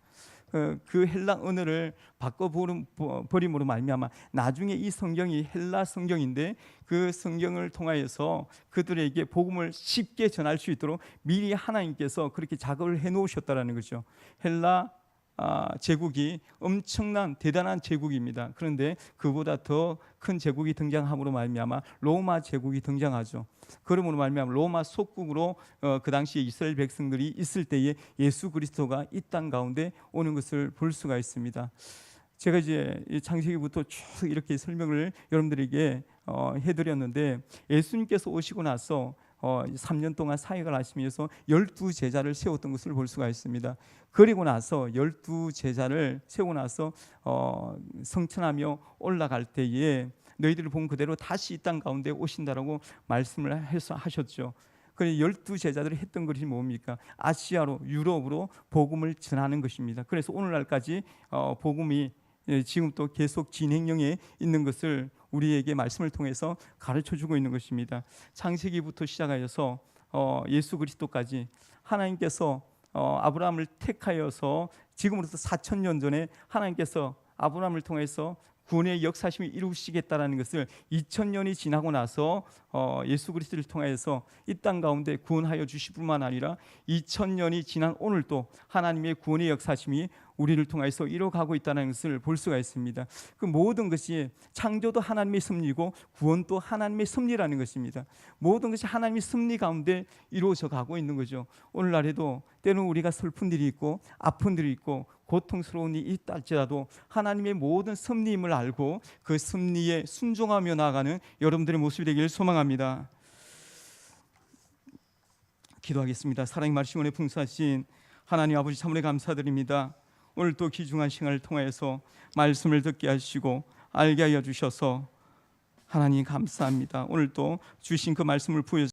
그 헬라 언어를 바꿔버림으로 말미암아 나중에 이 성경이 헬라 성경인데 그 성경을 통하여서 그들에게 복음을 쉽게 전할 수 있도록 미리 하나님께서 그렇게 작업을 해놓으셨다라는 거죠. 헬라 제국이 엄청난 대단한 제국입니다. 그런데 그보다 더 큰 제국이 등장함으로 말미암아 로마 제국이 등장하죠. 그러므로 말미암아 로마 속국으로 그 당시에 이스라엘 백성들이 있을 때에 예수 그리스도가 이 땅 가운데 오는 것을 볼 수가 있습니다. 제가 이제 창세기부터 쭉 이렇게 설명을 여러분들에게 해드렸는데 예수님께서 오시고 나서 3년 동안 사역을 하시면서 12제자를 세웠던 것을 볼 수가 있습니다. 그리고 나서 12제자를 세우고 나서 성천하며 올라갈 때에 너희들을 본 그대로 다시 이 땅 가운데 오신다라고 말씀을 하셨죠. 그래서 12제자들이 했던 것이 뭡니까? 아시아로 유럽으로 복음을 전하는 것입니다. 그래서 오늘날까지 복음이 지금 또 계속 진행형에 있는 것을 우리에게 말씀을 통해서 가르쳐주고 있는 것입니다. 창세기부터 시작하여서 예수 그리스도까지 하나님께서 아브라함을 택하여서 지금으로부터 4,000년 전에 하나님께서 아브라함을 통해서 구원의 역사심을 이루시겠다라는 것을 2000년이 지나고 나서 예수 그리스도를 통하여서 이 땅 가운데 구원하여 주실 뿐만 아니라 2000년이 지난 오늘도 하나님의 구원의 역사심이 우리를 통해서 이루어가고 있다는 것을 볼 수가 있습니다. 그 모든 것이 창조도 하나님의 섭리고 구원도 하나님의 섭리라는 것입니다. 모든 것이 하나님의 섭리 가운데 이루어져 가고 있는 거죠. 오늘날에도 때로는 우리가 슬픈 일이 있고 아픈 일이 있고 고통스러운 일이 있다할지라도 하나님의 모든 섭리임을 알고 그 섭리에 순종하며 나아가는 여러분들의 모습이 되기를 소망합니다. 기도하겠습니다. 사랑의 말씀 은혜 풍성하신 하나님 아버지 참으로 감사드립니다. 오늘 또 귀중한 시간을 통하여서 말씀을 듣게 하시고 알게 하여 주셔서 하나님 감사합니다. 오늘 또 주신 그 말씀을 부여